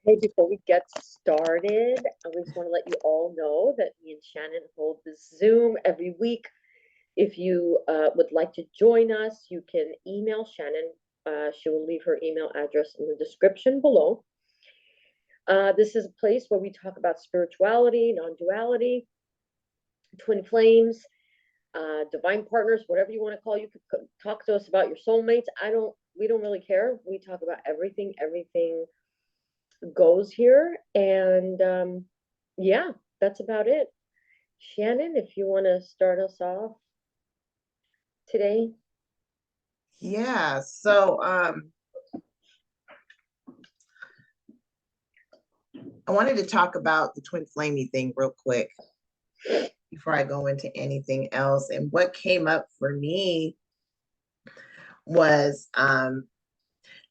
Hey, before we get started, I just want to let you all know that me and Shannon hold this Zoom every week. If you would like to join us, you can email Shannon. She will leave her email address in the description below. This is a place where we talk about spirituality, non duality, twin flames, divine partners, whatever you want to call. You could talk to us about your soulmates. We don't really care. We talk about everything. Everything goes here. And yeah, that's about it. Shannon, if you want to start us off today. Yeah, so I wanted to talk about the twin flamey thing real quick before I go into anything else. And what came up for me was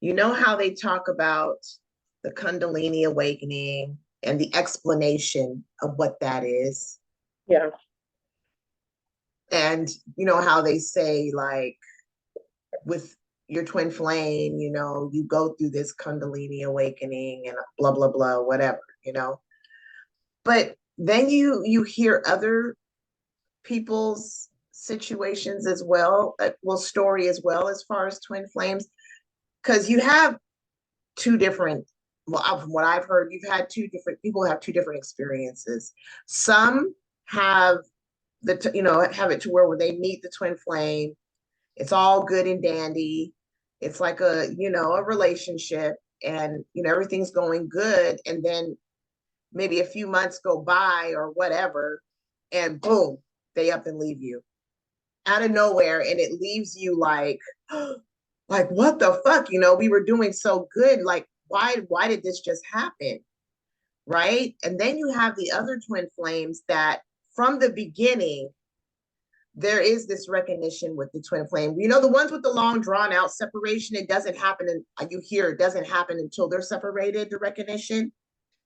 you know how they talk about the Kundalini awakening and the explanation of what that is. Yeah. And you know how they say, like, with your twin flame, you go through this Kundalini awakening and blah, blah, blah, whatever. But then you hear other people's situations as well, story as well, as far as twin flames, because you have two different, well, from what I've heard, you've had two different people have two different experiences. Some have have it to where they meet the twin flame, it's all good and dandy, it's like a relationship, and everything's going good, and then maybe a few months go by or whatever, and boom, they up and leave you out of nowhere, and it leaves you like, like, what the fuck? We were doing so good. Like, why did this just happen? Right? And then you have the other twin flames that from the beginning, there is this recognition with the twin flame. The ones with the long drawn out separation, it doesn't happen. And you hear it doesn't happen until they're separated, the recognition,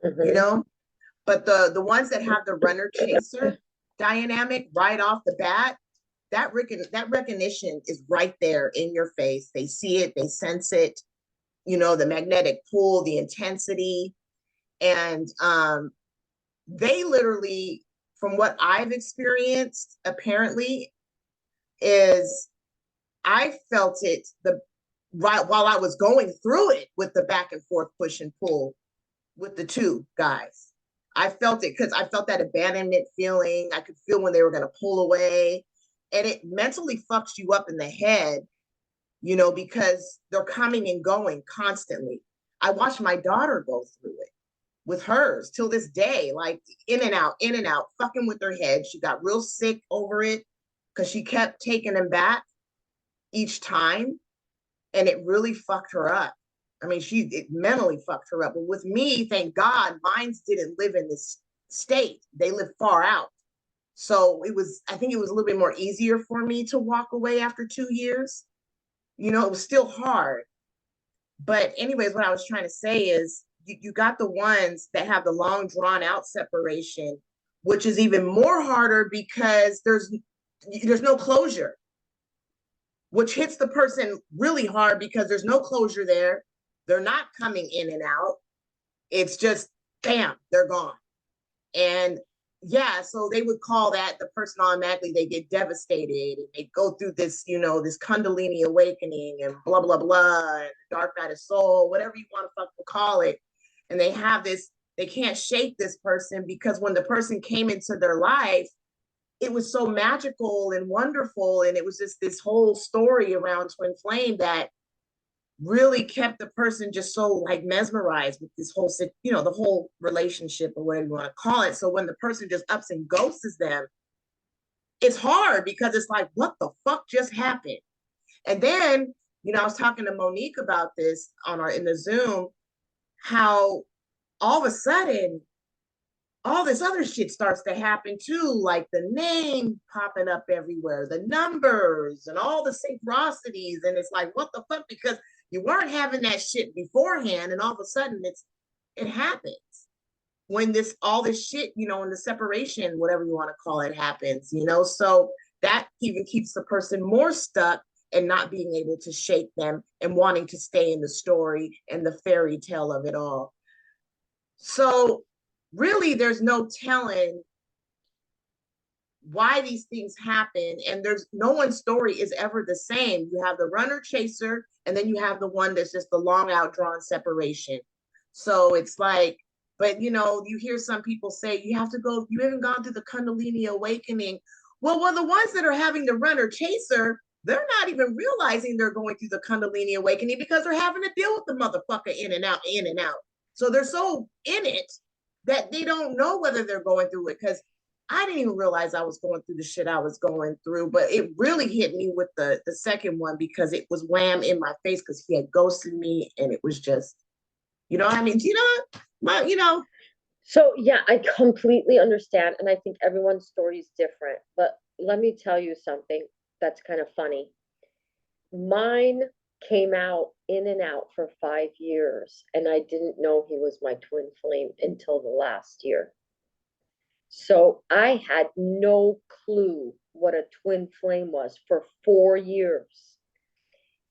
Mm-hmm. you know? But the ones that have the runner chaser dynamic right off the bat, that recognition is right there in your face. They see it, they sense it, the magnetic pull, the intensity. And they literally, from what I've experienced, apparently, is I felt it right while I was going through it with the back and forth push and pull with the two guys. I felt it because I felt that abandonment feeling. I could feel when they were going to pull away. And it mentally fucks you up in the head, because they're coming and going constantly. I watched my daughter go through it with hers till this day, like in and out, fucking with her head. She got real sick over it because she kept taking them back each time. And it really fucked her up. I mean, it mentally fucked her up. But with me, thank God, mine didn't live in this state. They live far out. So I think it was a little bit more easier for me to walk away after 2 years. It was still hard. But anyways, what I was trying to say is you got the ones that have the long drawn out separation, which is even more harder because there's no closure, which hits the person really hard because there's no closure there. They're not coming in and out. It's just, bam, they're gone. And yeah, so they would call that the person automatically, they get devastated and they go through this, this Kundalini awakening and blah, blah, blah, and dark night of soul, whatever you want to fucking call it. And they have this, they can't shake this person because when the person came into their life, it was so magical and wonderful. And it was just this whole story around twin flame that really kept the person just so like mesmerized with this whole, the whole relationship or whatever you want to call it. So when the person just ups and ghosts them, it's hard because it's like, what the fuck just happened? And then, I was talking to Monique about this in the Zoom, how all of a sudden all this other shit starts to happen too, like the name popping up everywhere, the numbers and all the synchronicities. And it's like, what the fuck? Because you weren't having that shit beforehand, and all of a sudden it happens when all this shit, in the separation, whatever you want to call it, happens, so that even keeps the person more stuck and not being able to shake them and wanting to stay in the story and the fairy tale of it all. So really, there's no telling why these things happen, and there's no one's story is ever the same. You have the runner chaser, and then you have the one that's just the long outdrawn separation. So it's like, but you hear some people say you have to go, you haven't gone through the Kundalini awakening. Well, the ones that are having the runner chaser, they're not even realizing they're going through the Kundalini awakening because they're having to deal with the motherfucker in and out, in and out. So they're so in it that they don't know whether they're going through it, because I didn't even realize I was going through the shit I was going through, but it really hit me with the second one because it was wham in my face because he had ghosted me, and it was just, what I mean? So yeah, I completely understand, and I think everyone's story is different. But let me tell you something that's kind of funny. Mine came out in and out for 5 years, and I didn't know he was my twin flame until the last year. So I had no clue what a twin flame was for 4 years.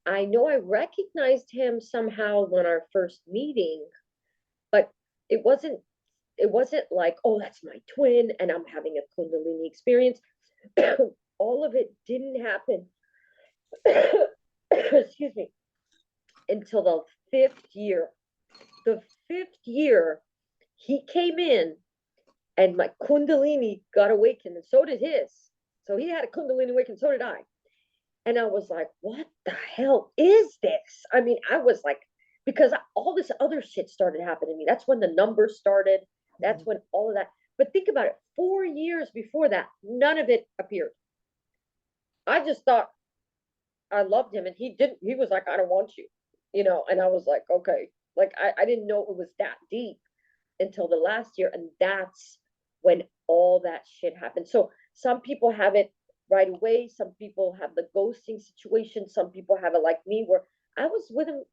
I know I recognized him somehow when our first meeting, but it wasn't it wasn't like, oh, that's my twin and I'm having a Kundalini experience. All of it didn't happen, excuse me, until the 5th year. The 5th year, he came in and my Kundalini got awakened, and so did his. So he had a Kundalini awakened, so did I. And I was like, what the hell is this? I mean, I was like, because all this other shit started happening to me. That's when the numbers started. That's when all of that. But think about it, 4 years before that, none of it appeared. I just thought I loved him, and he didn't. He was like, I don't want you. And I was like, okay. Like, I didn't know it was that deep until the last year. And that's when all that shit happened. So some people have it right away. Some people have the ghosting situation. Some people have it like me, where I was with him.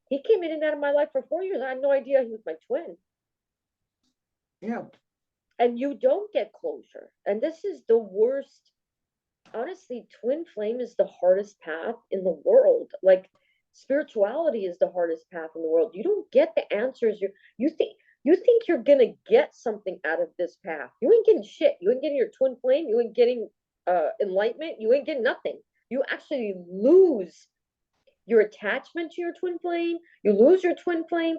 He came in and out of my life for 4 years. I had no idea he was my twin. Yeah. And you don't get closure. And this is the worst. Honestly, twin flame is the hardest path in the world. Like, spirituality is the hardest path in the world. You don't get the answers you think you're gonna get something out of this path. You ain't getting shit. You ain't getting your twin flame. You ain't getting enlightenment. You ain't getting nothing. You actually lose your attachment to your twin flame. You lose your twin flame.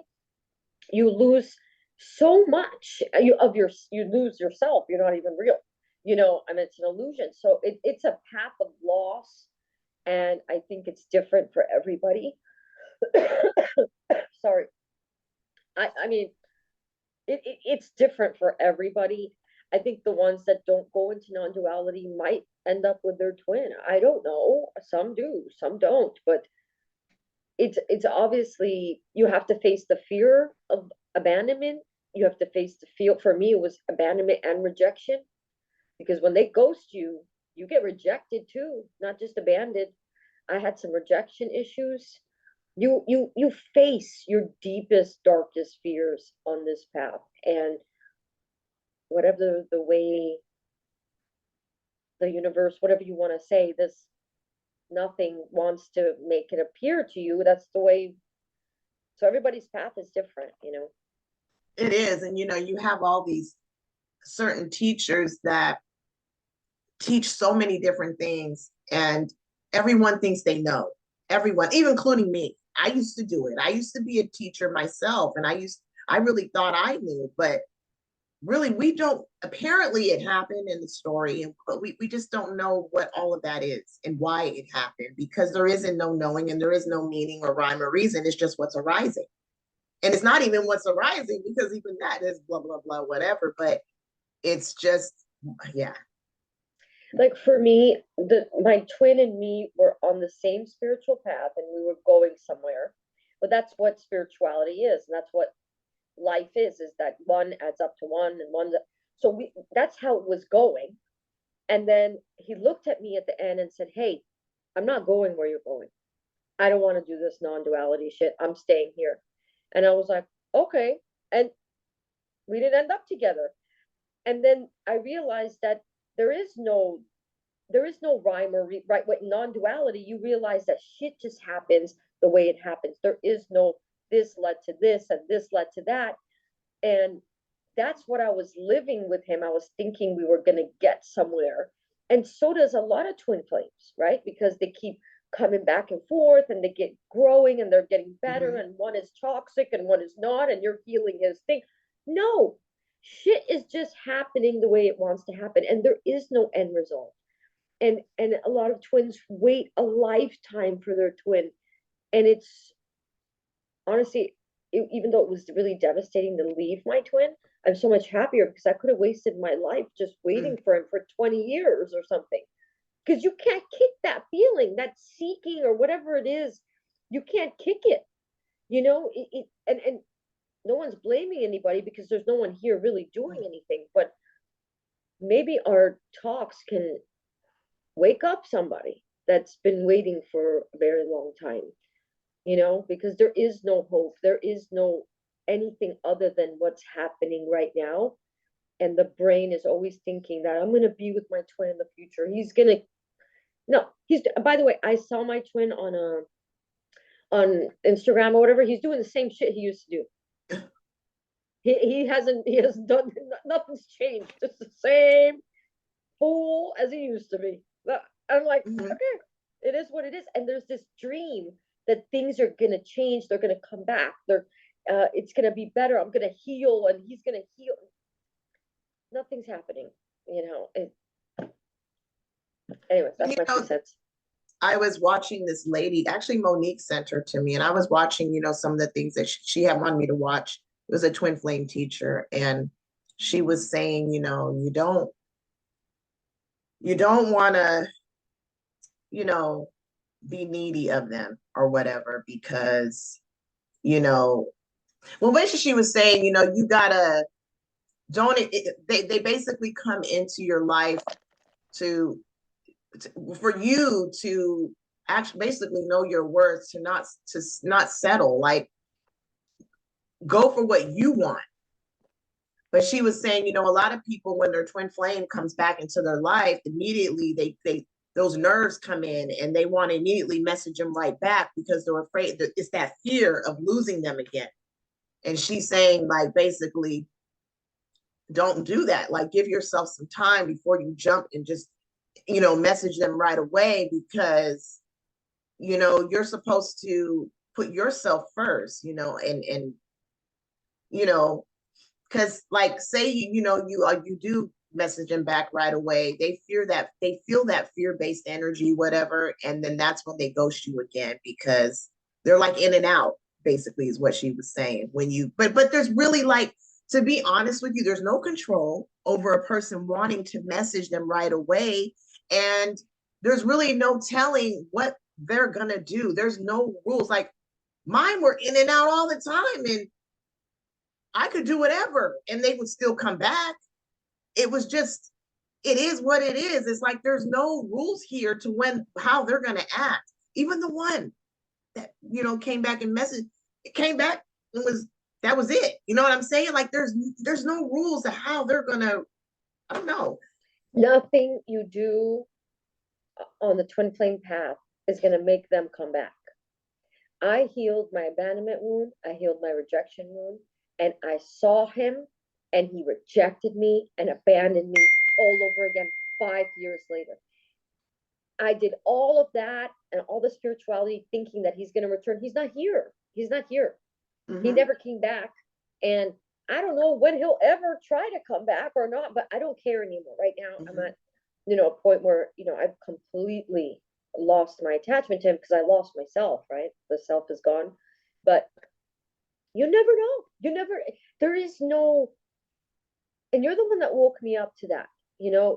You lose so much you lose yourself. You're not even real. I mean, it's an illusion. So it's a path of loss, and I think it's different for everybody. Sorry. I mean, it's different for everybody. I think the ones that don't go into non-duality might end up with their twin. I don't know. Some do, some don't. But it's obviously, you have to face the fear of abandonment. You have to face the feel. For me, it was abandonment and rejection, because when they ghost you, you get rejected too, not just abandoned. I had some rejection issues. You face your deepest, darkest fears on this path, and whatever the way, the universe, whatever you want to say, this nothing wants to make it appear to you. That's the way. So everybody's path is different. It is. And you have all these certain teachers that teach so many different things, and everyone thinks they know. Everyone, even including me. I used to do it. I used to be a teacher myself, and I really thought I knew, but really we don't. Apparently it happened in the story, but we just don't know what all of that is and why it happened, because there isn't no knowing, and there is no meaning or rhyme or reason. It's just what's arising. And it's not even what's arising, because even that is blah blah blah whatever, but it's just, yeah. Like, for me, my twin and me were on the same spiritual path, and we were going somewhere. But that's what spirituality is, and that's what life is that one adds up to one, and one. So that's how it was going. And then he looked at me at the end and said, hey, I'm not going where you're going. I don't want to do this non-duality shit. I'm staying here. And I was like, okay. And we didn't end up together. And then I realized that there is no there is no rhyme or right. With non-duality, you realize that shit just happens the way it happens. There is no this led to this and this led to that. And that's what I was living with him. I was thinking we were going to get somewhere. And so does a lot of twin flames, right? Because they keep coming back and forth and they get growing and they're getting better. And one is toxic and one is not. And you're healing his thing. No, shit is just happening the way it wants to happen. And there is no end result. And a lot of twins wait a lifetime for their twin. And it's honestly, even though it was really devastating to leave my twin, I'm so much happier because I could have wasted my life just waiting for him for 20 years or something. Because you can't kick that feeling, that seeking or whatever it is. You can't kick it. And no one's blaming anybody because there's no one here really doing anything. But maybe our talks can wake up somebody that's been waiting for a very long time. Because there is no hope. There is no anything other than what's happening right now. And the brain is always thinking that I'm going to be with my twin in the future. By the way, I saw my twin on Instagram or whatever. He's doing the same shit he used to do. He hasn't done, nothing's changed. It's the same fool as he used to be. I'm like, okay, it is what it is. And there's this dream that things are going to change. They're going to come back. It's going to be better. I'm going to heal and he's going to heal. Nothing's happening, anyways, that's my 2 cents. I was watching this lady, actually Monique sent her to me, and I was watching, some of the things that she had wanted me to watch. It was a twin flame teacher, and she was saying, you don't want to, be needy of them or whatever, because, basically she was saying, you gotta, they basically come into your life for you to actually basically know your worth, to not settle, like go for what you want. But she was saying, a lot of people, when their twin flame comes back into their life, immediately they those nerves come in and they want to immediately message them right back because they're afraid that it's that fear of losing them again. And she's saying, like, basically, don't do that. Like, give yourself some time before you jump and just, message them right away, because, you're supposed to put yourself first, and because, like, say, you do message them back right away, they feel that fear-based energy, whatever, and then that's when they ghost you again, because they're like in and out, basically, is what she was saying. But there's really, like, to be honest with you, there's no control over a person wanting to message them right away, and there's really no telling what they're gonna do. There's no rules. Like, mine were in and out all the time, and I could do whatever and they would still come back. It is what it is. It's like there's no rules here to how they're going to act. Even the one that, came back and messaged, it came back and that was it. You know what I'm saying? Like, there's no rules to how they're going to, I don't know. Nothing you do on the twin flame path is going to make them come back. I healed my abandonment wound. I healed my rejection wound. And I saw him and he rejected me and abandoned me all over again 5 years later. I did all of that and all the spirituality thinking that he's going to return. He's not here. He's not here. He never came back. And I don't know when he'll ever try to come back or not, but I don't care anymore. Right now, I'm at, a point where, I've completely lost my attachment to him because I lost myself, right? The self is gone. But you never know. There is no, and you're the one that woke me up to that,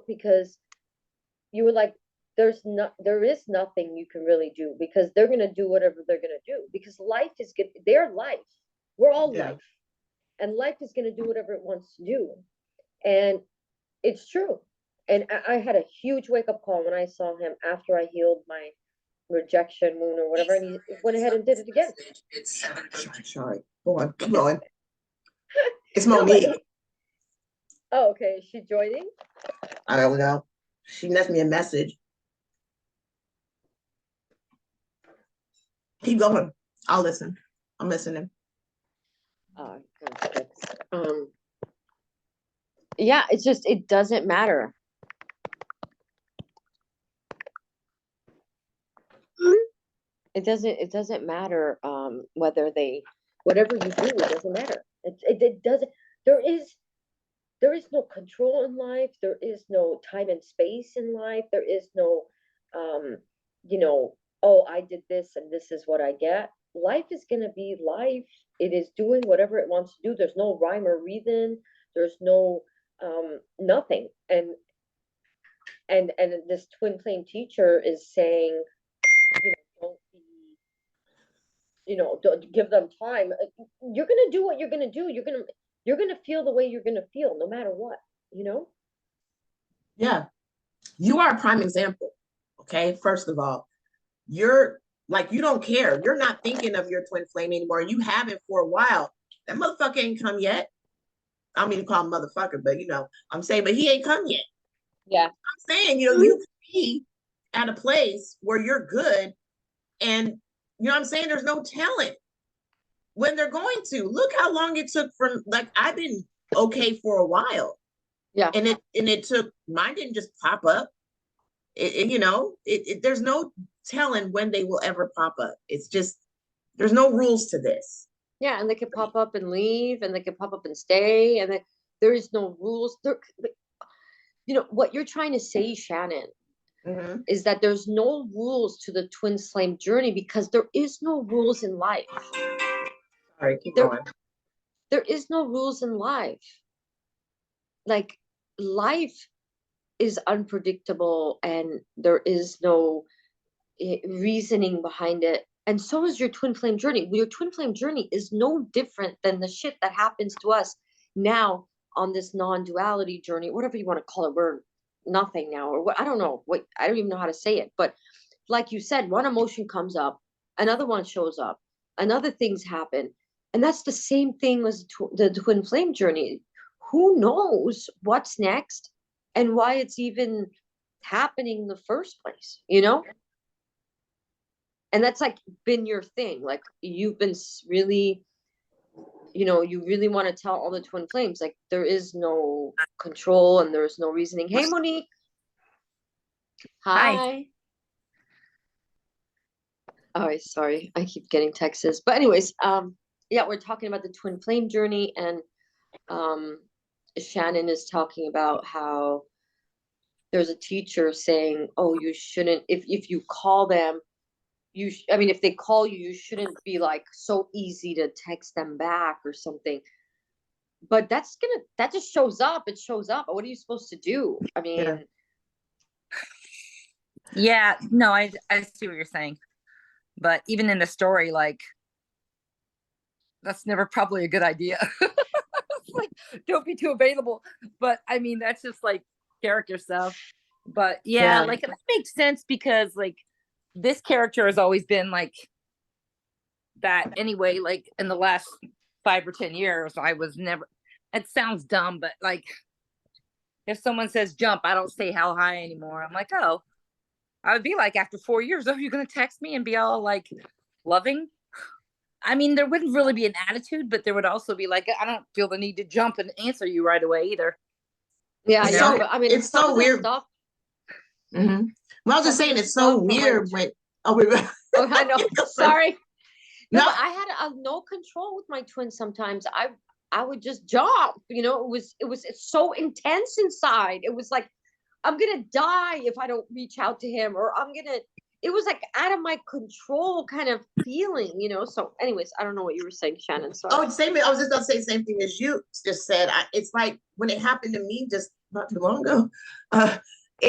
because you were like, there is nothing you can really do because they're going to do whatever they're going to do because life is good. Their life. We're all life. And life is going to do whatever it wants to do. And it's true. And I had a huge wake up call when I saw him after I healed my rejection wound or whatever, and he went ahead and did it again. Sorry. Go on. Keep going. It's Monique. Oh, okay. Is she joining? I don't know. She left me a message. Keep going. I'll listen. I'm listening. Um, yeah, it's just, it doesn't matter. It doesn't matter, whether they, whatever you do, it doesn't matter. It doesn't, there is, there is no control in life. There is no time and space in life. There is no, um, you know, oh, I did this and this is what I get. Life is going to be life. It is doing whatever it wants to do. There's no rhyme or reason. There's no, nothing. And this twin flame teacher is saying, don't be, don't give them time. You're going to do what you're going to do. You're going to feel the way you're going to feel no matter what, you know? Yeah. You are a prime example. Okay. First of all, you're like, you don't care. You're not thinking of your twin flame anymore. You haven't for a while. That motherfucker ain't come yet. I don't mean to call him motherfucker, but I'm saying, but he ain't come yet. Yeah. I'm saying, you could be at a place where you're good. And what I'm saying? There's no telling when they're going to. Look how long it took from, like, I've been okay for a while. Yeah. And it took, mine didn't just pop up. There's no telling when they will ever pop up. It's just, there's no rules to this. Yeah, and they could pop up and leave, and they could pop up and stay, and there is no rules. What you're trying to say, Shannon, is that there's no rules to the twin flame journey because there is no rules in life. All right, keep going. There is no rules in life. Like, life is unpredictable, and there is no reasoning behind it. And so is your twin flame journey. Your twin flame journey is no different than the shit that happens to us now on this non-duality journey, whatever you want to call it. We're nothing now, or what, I don't know what, I don't even know how to say it. But like you said, one emotion comes up, another one shows up, another things happen. And that's the same thing as the twin flame journey. Who knows what's next and why it's even happening in the first place, And that's like been your thing. Like, you've been really, you really want to tell all the twin flames, like, there is no control and there's no reasoning. Hey, Monique. Hi. Oh, sorry. I keep getting texts. But anyways, yeah, we're talking about the twin flame journey, and Shannon is talking about how there's a teacher saying, oh, you shouldn't, if you call them, if they call you, you shouldn't be like so easy to text them back or something. But that just shows up. It shows up. What are you supposed to do? I mean, yeah, no, I see what you're saying. But even in the story, like, that's never probably a good idea. Like, don't be too available. But I mean, that's just like character stuff. But yeah, like, that makes sense because, like, this character has always been like that anyway. Like, in the last 5 or 10 years, I was never, it sounds dumb, but like, if someone says jump, I don't say how high anymore. I'm like, oh, I would be like, after 4 years, oh, you're going to text me and be all like loving. I mean, there wouldn't really be an attitude, but there would also be like, I don't feel the need to jump and answer you right away either. Yeah, so, I mean, it's so weird. Stuff, well, I was just saying, it's so weird when. Oh, I know. Sorry. No, I had no control with my twins. Sometimes I would just jump. It's so intense inside. It was like, I'm gonna die if I don't reach out to him, or it was like out of my control kind of feeling, So anyways, I don't know what you were saying, Shannon. Sorry. Oh, same. I was just gonna say the same thing as you just said. It's like when it happened to me just not too long ago.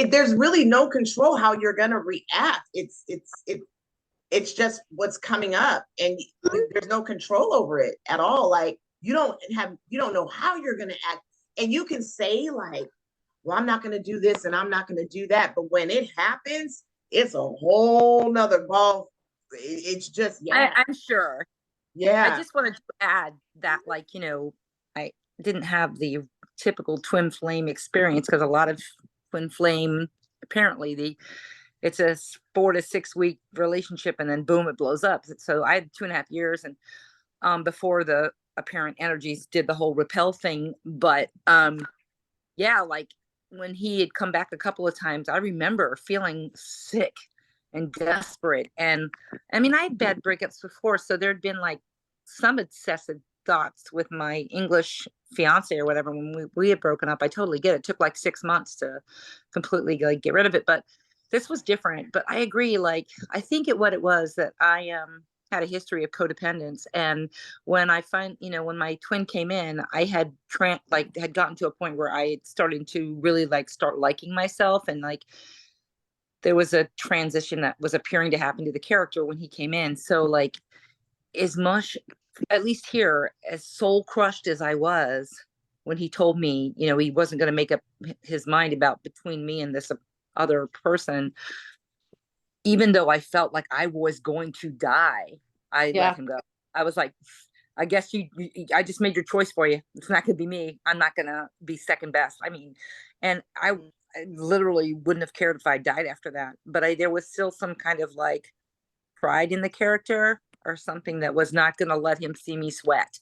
There's really no control how you're gonna react. It's just what's coming up, and there's no control over it at all. Like, you don't know how you're gonna act, and you can say like, well, I'm not gonna do this and I'm not gonna do that, but when it happens, it's a whole nother ball. It's just, I'm sure. Yeah. I just wanted to add that, like, I didn't have the typical twin flame experience, because a lot of twin flame, apparently it's a 4 to 6 week relationship and then boom, it blows up. So I had 2.5 years, and before the apparent energies did the whole repel thing. But yeah, like when he had come back a couple of times, I remember feeling sick and desperate. And I mean, I had bad breakups before, so there'd been like some obsessive thoughts with my English fiance or whatever when we had broken up. I totally get it. It took like 6 months to completely like get rid of it, but this was different. But I agree, like I think what it was that I had a history of codependence, and when I when my twin came in, I had had gotten to a point where I had started to really like start liking myself, and like there was a transition that was appearing to happen to the character when he came in. So like as much, at least here, as soul crushed as I was when he told me, he wasn't going to make up his mind about between me and this other person, even though I felt like I was going to die, I let him go. I was like, I guess I just made your choice for you. It's not going to be me. I'm not going to be second best. I mean, and I literally wouldn't have cared if I died after that, but there was still some kind of like pride in the character or something that was not going to let him see me sweat.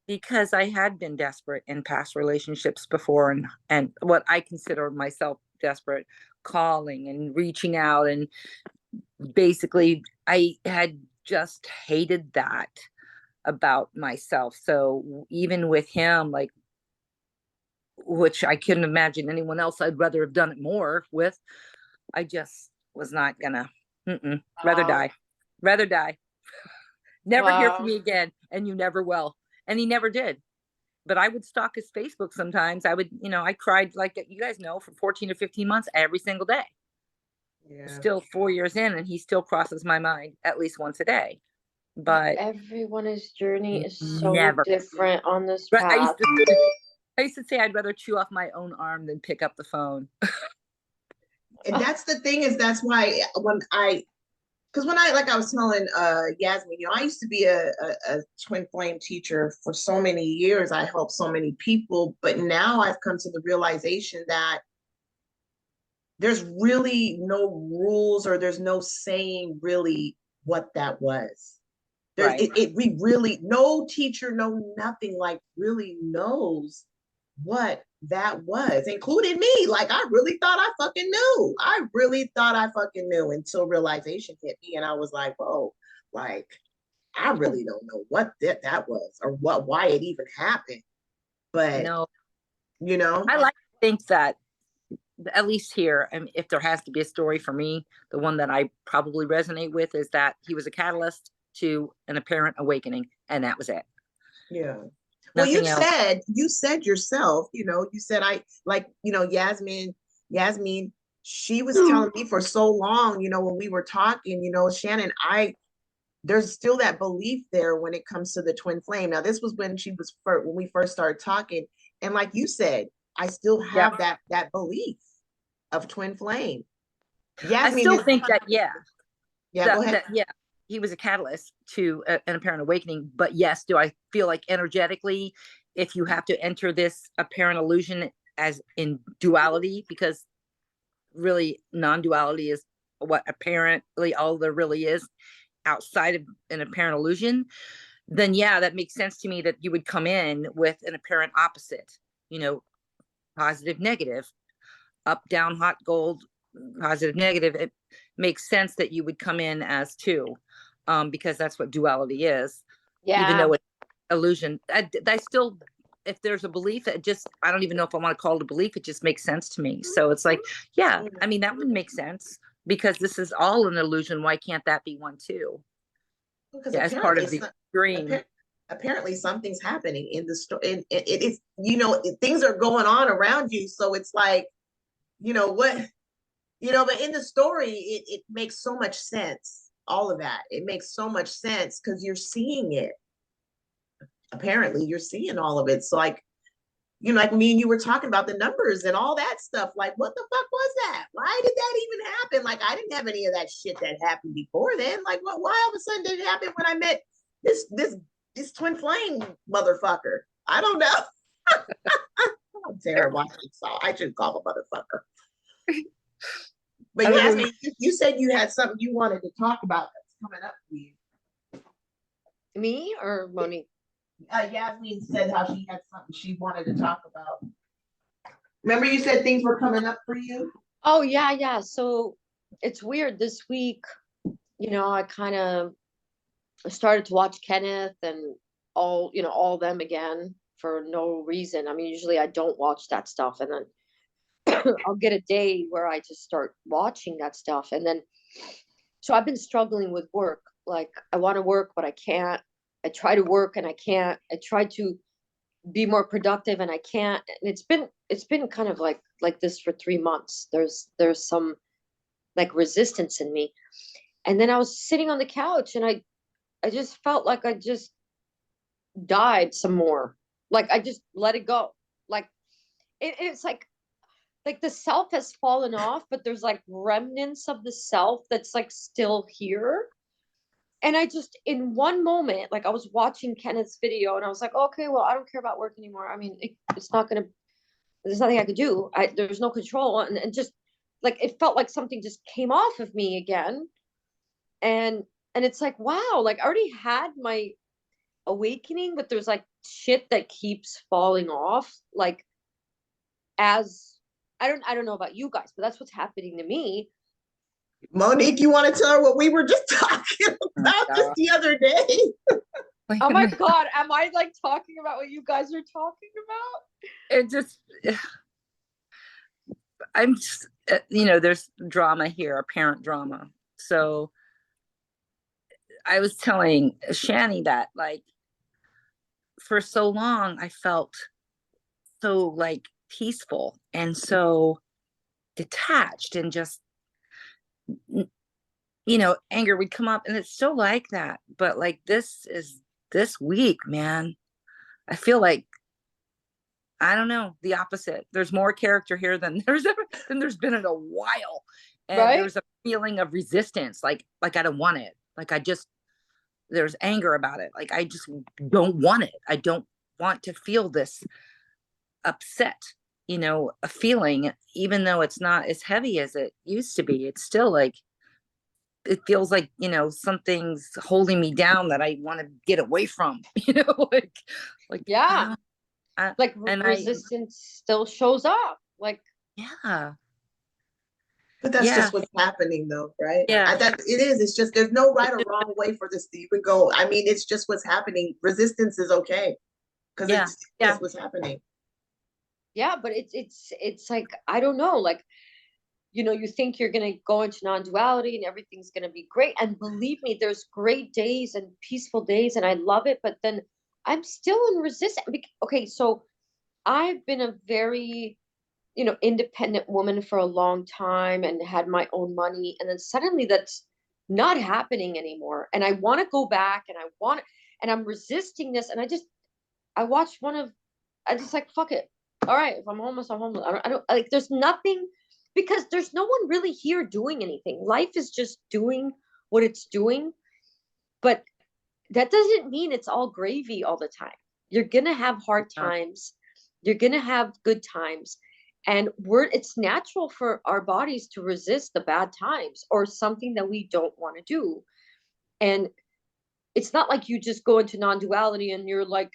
Because I had been desperate in past relationships before, and what I consider myself desperate, calling and reaching out, and basically I had just hated that about myself. So even with him, like, which I couldn't imagine anyone else I'd rather have done it more with, I just was not gonna. Rather die. Never hear from me again, and you never will. And he never did. But I would stalk his Facebook sometimes. I would, I cried, like you guys know, for 14 or 15 months every single day. Yeah. Still 4 years in, and he still crosses my mind at least once a day. But everyone's journey is so different on this path. I used to say I'd rather chew off my own arm than pick up the phone. And that's the thing, is that's why because when I, like I was telling Yasmin, I used to be a twin flame teacher for so many years. I helped so many people, but now I've come to the realization that there's really no rules, or there's no saying really what that was. We really, no teacher, no nothing like really knows what that was, including me. Like I really thought I fucking knew. I really thought I fucking knew until realization hit me, and I was like, whoa, like I really don't know what that was, or why it even happened. But no, I like to think that at least here, if there has to be a story for me, the one that I probably resonate with is that he was a catalyst to an apparent awakening, and that was it. Yeah. Well, you said yourself, you said Yasmin, she was telling me for so long, when we were talking, Shannon, there's still that belief there when it comes to the twin flame. Now, this was when when we first started talking. And like you said, I still have that belief of twin flame. Yasmin, I still think that, go ahead. He was a catalyst to an apparent awakening. But yes, do I feel like energetically, if you have to enter this apparent illusion as in duality, because really non-duality is what apparently all there really is outside of an apparent illusion, then that makes sense to me that you would come in with an apparent opposite, positive, negative, up, down, hot, gold, positive, negative. It makes sense that you would come in as two, because that's what duality is. Even though it's illusion, I still, if there's a belief, I don't even know if I want to call it a belief. It just makes sense to me. So it's like, I mean, that would make sense, because this is all an illusion. Why can't that be one too? As part of the dream. Apparently something's happening in the story, and it is, things are going on around you. So it's like, but in the story, it makes so much sense. All of that, it makes so much sense because you're seeing it. Apparently you're seeing all of it. So like, like me and you were talking about the numbers and all that stuff. Like, what the fuck was that? Why did that even happen? Like, I didn't have any of that shit that happened before then. Like, why all of a sudden did it happen when I met this twin flame motherfucker? I don't know. I'm terrible. I should call him motherfucker. But Yasmin, you said you had something you wanted to talk about that's coming up for you. Me or Monique? Yasmin said how she had something she wanted to talk about. Remember you said things were coming up for you? Oh yeah, yeah. So it's weird this week, I kind of started to watch Kenneth and all them again for no reason. I mean, usually I don't watch that stuff, and then I'll get a day where I just start watching that stuff. And then, so I've been struggling with work. Like, I want to work, but I can't. I try to work and I can't. I try to be more productive and I can't. And it's been kind of like this for 3 months. There's some like resistance in me. And then I was sitting on the couch and I just felt like I just died some more. Like, I just let it go. Like, it's like the self has fallen off, but there's like remnants of the self that's like still here. And I just, in one moment, like I was watching Kenneth's video and I was like, okay, well, I don't care about work anymore. I mean, it's not gonna, there's nothing I could do. There's no control. And just like, it felt like something just came off of me again. And, and it's like, wow, like I already had my awakening, but there's like shit that keeps falling off. Like, as I don't know about you guys, but that's what's happening to me. Monique, you want to tell her what we were just talking about just the other day? Oh my God, am I like talking about what you guys are talking about? It just, I'm just, there's drama here, apparent drama. So I was telling Shani that, like, for so long I felt so like peaceful and so detached, and just, anger would come up, and it's still like that. But like, this week, man, I feel like, I don't know, the opposite. There's more character here than there's been in a while. And Right? there's a feeling of resistance, like I don't want it. Like, there's anger about it. Like, I just don't want it. I don't want to feel this upset, a feeling, even though it's not as heavy as it used to be. It's still like, it feels like, something's holding me down that I want to get away from, like, Yeah. Like, and resistance still shows up. Like, yeah. But that's just what's happening though, right? Yeah. That it is. It's just there's no right or wrong way for this to even go. I mean, it's just what's happening. Resistance is okay because it's what's happening. Yeah, but it's like, I don't know, like, you think you're gonna go into non-duality and everything's gonna be great. And believe me, there's great days and peaceful days, and I love it. But then I'm still in resistance. Okay, so I've been a very independent woman for a long time and had my own money. And then suddenly that's not happening anymore. And I want to go back and I'm resisting this. And I watched I just like, fuck it. All right. If I'm homeless, I'm homeless. I don't like, there's nothing, because there's no one really here doing anything. Life is just doing what it's doing. But that doesn't mean it's all gravy all the time. You're going to have hard times. You're going to have good times. And it's natural for our bodies to resist the bad times or something that we don't want to do. And it's not like you just go into non-duality and you're like,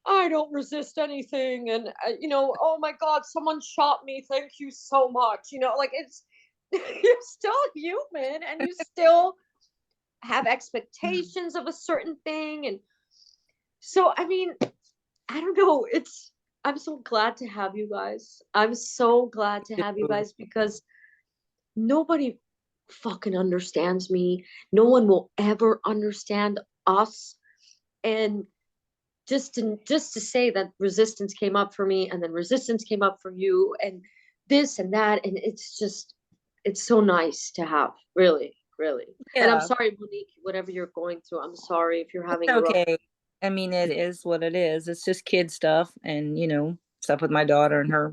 I don't resist anything. And, oh my God, someone shot me. Thank you so much. Like, it's, you're still human and you still have expectations of a certain thing. And so, I mean, I don't know. I'm so glad to have you guys. I'm so glad to have you guys, because nobody fucking understands me. No one will ever understand us. And just to say that resistance came up for me, and then resistance came up for you, and this and that, and it's so nice to have, really, really. Yeah. And I'm sorry, Monique, whatever you're going through, I'm sorry if you're having okay. I mean, it is what it is. It's just kid stuff, and stuff with my daughter and her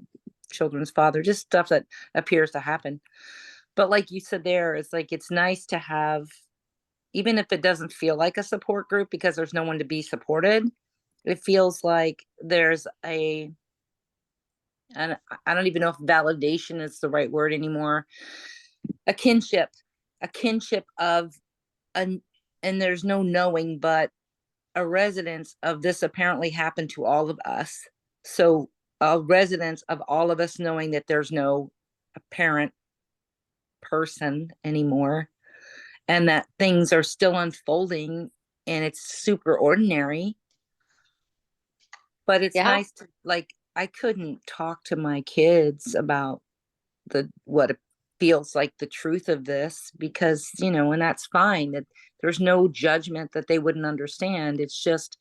children's father, just stuff that appears to happen. But like you said there, it's like, it's nice to have, even if it doesn't feel like a support group because there's no one to be supported. It feels like there's and I don't even know if validation is the right word anymore. A kinship of and there's no knowing, but a resonance of this apparently happened to all of us. So a resonance of all of us knowing that there's no apparent person anymore, and that things are still unfolding, and it's super ordinary. But it's nice to, like, I couldn't talk to my kids about what it feels like, the truth of this, because, you know, and that's fine, that there's no judgment that they wouldn't understand. It's just,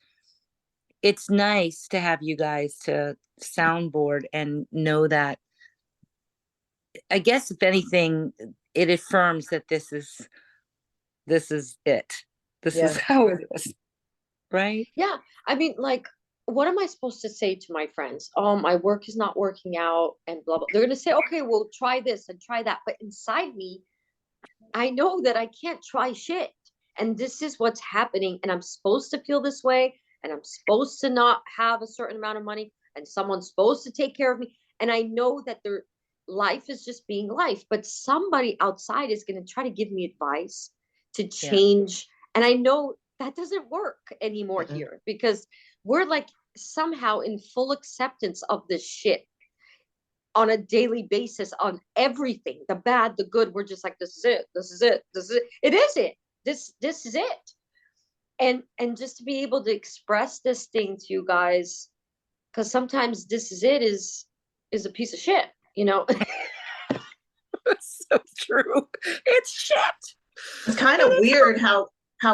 it's nice to have you guys to soundboard and know that, I guess if anything, it affirms that this is it. This is how it is. Right? Yeah. I mean, like, what am I supposed to say to my friends? Oh, my work is not working out and blah, blah. They're going to say, okay, well, try this and try that. But inside me, I know that I can't try shit. And this is what's happening. And I'm supposed to feel this way. And I'm supposed to not have a certain amount of money. And someone's supposed to take care of me. And I know that their life is just being life. But somebody outside is going to try to give me advice to change. And I know that doesn't work anymore here, because we're like somehow in full acceptance of this shit on a daily basis, on everything, the bad, the good. We're just like, this is it. This is it. This is it. It is it. This is it. And just to be able to express this thing to you guys, because sometimes this is it is a piece of shit, you know. It's so true. It's shit. It's kind of weird how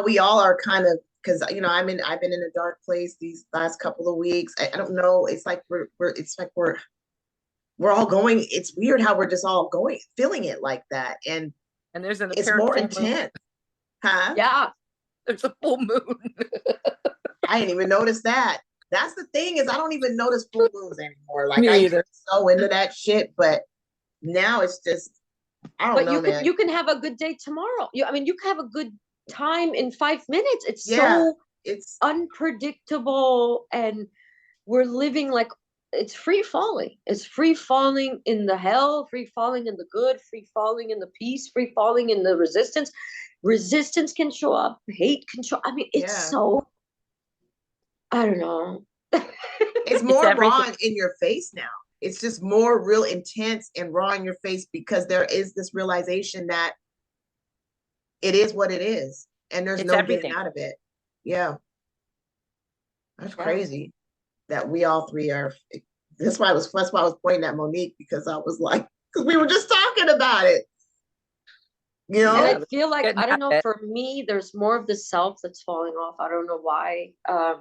we all are kind of, because, you know, I've been in a dark place these last couple of weeks. I don't know. It's like we're all going. It's weird how we're just all going, feeling it like that, and there's an it's more intense, huh? Yeah, there's a full moon. I didn't even notice that. That's the thing, is I don't even notice full moons anymore. Like, Me I either. get so into that shit, but now it's just, I don't know, man. You can have a good day tomorrow. You can have a good time in 5 minutes. It's unpredictable, and we're living like it's free falling. It's free falling in the hell, free falling in the good, free falling in the peace, free falling in the resistance. Resistance can show up, hate can show. I mean, it's so, I don't know. It's more raw in your face now. It's just more real intense and raw in your face, because there is this realization that it is what it is, and there's no getting out of it. Yeah. That's crazy that we all three are. That's why I was pointing at Monique, because I was like, because we were just talking about it. You know? And I feel like, I don't know, for me, there's more of the self that's falling off. I don't know why. I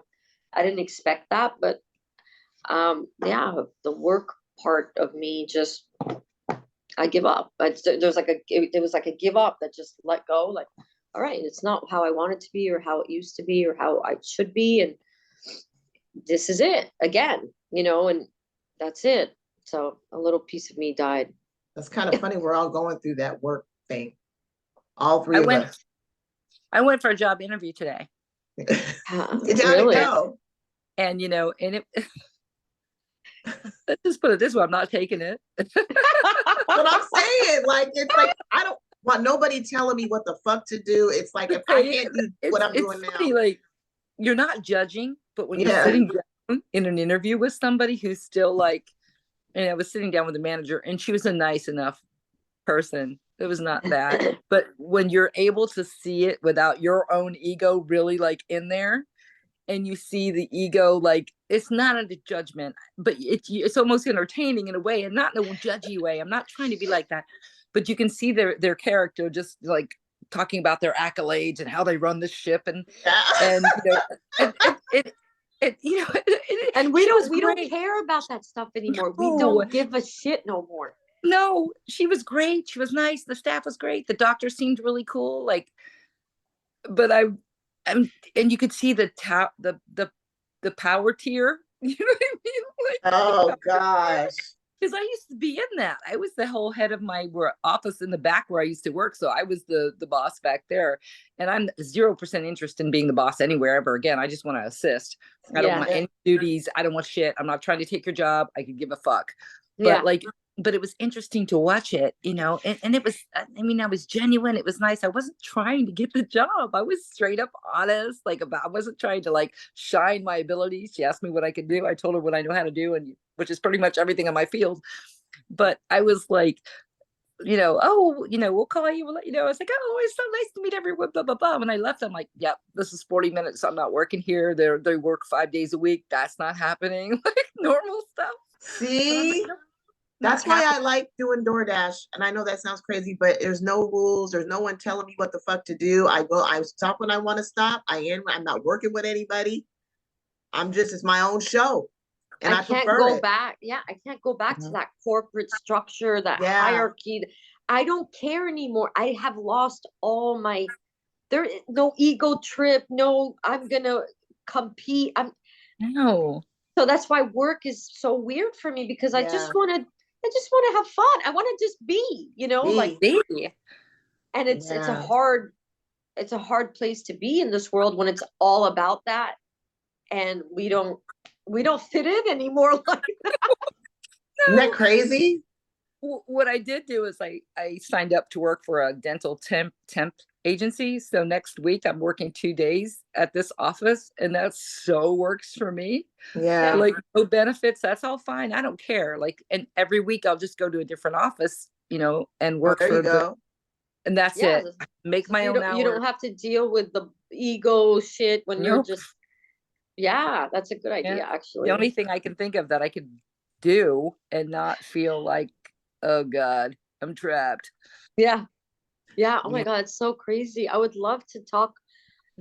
didn't expect that, but the work part of me just, I give up. There was like a give up that just let go. Like, all right, it's not how I want it to be, or how it used to be, or how I should be, and this is it again, you know, and that's it. So a little piece of me died. That's kind of funny. We're all going through that work thing. All three of us. I went for a job interview today. Really? And, you know, and it, let's just put it this way, I'm not taking it. But I'm saying, like, it's like, I don't want nobody telling me what the fuck to do. It's like, if I can't do what I'm doing funny, now. Like, you're not judging, but when you're sitting down in an interview with somebody who's still like, and I was sitting down with the manager, and she was a nice enough person. It was not that. But when you're able to see it without your own ego really like in there, and you see the ego, like, it's not a judgment, but it's almost entertaining in a way, and not in a judgy way. I'm not trying to be like that, but you can see their character just like talking about their accolades and how they run the ship, and you know, you know, and we don't care about that stuff anymore. We don't give a shit no more. No, she was great. She was nice. The staff was great. The doctor seemed really cool. Like, but and you could see the power tier. You know what I mean? Like, oh gosh. Because I used to be in that. I was the whole head of my office in the back where I used to work. So I was the boss back there. And I'm 0% interested in being the boss anywhere ever again. I just want to assist. I don't want any duties. I don't want shit. I'm not trying to take your job. I could give a fuck. But like but it was interesting to watch it, you know, and it was, I mean, I was genuine. It was nice. I wasn't trying to get the job. I was straight up honest, like about, I wasn't trying to like shine my abilities. She asked me what I could do. I told her what I know how to do, and which is pretty much everything in my field. But I was like, you know, oh, you know, we'll call you, we'll let you know. I was like, oh, it's so nice to meet everyone, blah, blah, blah. When I left, I'm like, yep, this is 40 minutes. I'm not working here. They work 5 days a week. That's not happening. Like normal stuff. See, Like, that's why I like doing DoorDash. And I know that sounds crazy, but there's no rules. There's no one telling me what the fuck to do. I stop when I want to stop. I'm not working with anybody. It's my own show. And I can't prefer go it. back. Yeah, I can't go back to Mhm. that corporate structure, that Yeah. hierarchy. I don't care anymore. I have lost all my, there is no ego trip. No, I'm gonna compete. No. So that's why work is so weird for me, because Yeah. I just want to have fun. I want to just be, like, Be. and it's a Yeah. hard place to be in this world when it's all about that, and we don't fit in anymore like that. Isn't that crazy? What I did do is I signed up to work for a dental temp agency. So next week I'm working 2 days at this office, and that so works for me. Yeah. Like no benefits, that's all fine. I don't care. Like, and every week I'll just go to a different office, you know, and Oh, work there for you a bit, go. and that's Yeah, it. Make my you own don't hours. have to deal with the ego shit when you're Nope. just, yeah, that's a good idea, Yeah. actually. The only thing I can think of that I could do and not feel like, oh God, I'm trapped. Yeah. Yeah. Oh my Yeah. God, it's so crazy. I would love to talk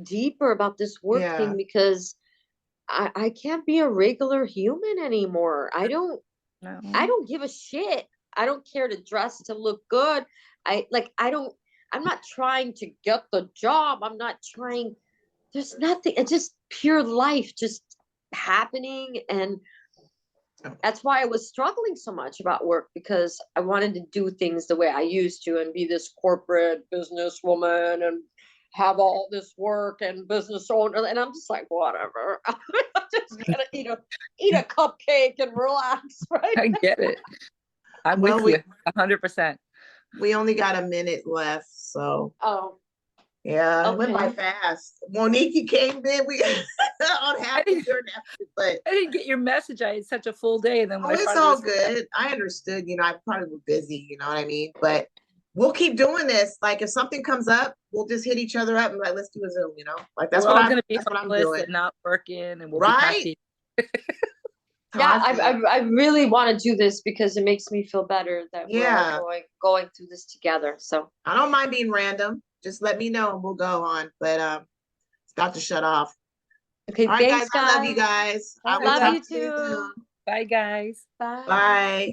deeper about this work Yeah. thing, because I can't be a regular human anymore. I No. don't give a shit. I don't care to dress to look good. I'm not trying to get the job. I'm not trying, there's nothing. It's just pure life just happening. And that's why I was struggling so much about work, because I wanted to do things the way I used to and be this corporate businesswoman and have all this work and business owner. And I'm just like, whatever. I'm just gonna eat a cupcake and relax, right? I get it. I'm Well, with you 100%. we only got a minute left, so Oh, yeah, it went by okay. fast. Monique, you came in. We on half didn't- during after, but I didn't get your message. I had such a full day, and then when I it's finally all was- good. I understood. I probably were busy. You know what I mean? But we'll keep doing this. Like if something comes up, we'll just hit each other up and like let's do a Zoom. Like that's we're all what going to be that's what I'm homeless doing. and not working, and we'll Right? be happy. Yeah, Awesome. I really want to do this because it makes me feel better that we're Yeah. all going through this together. So I don't mind being random. Just let me know and we'll go on. But it's got to shut off. okay, All right, thanks, guys. I love you guys. I will Love talk you to you too. soon. Bye, guys. Bye. Bye.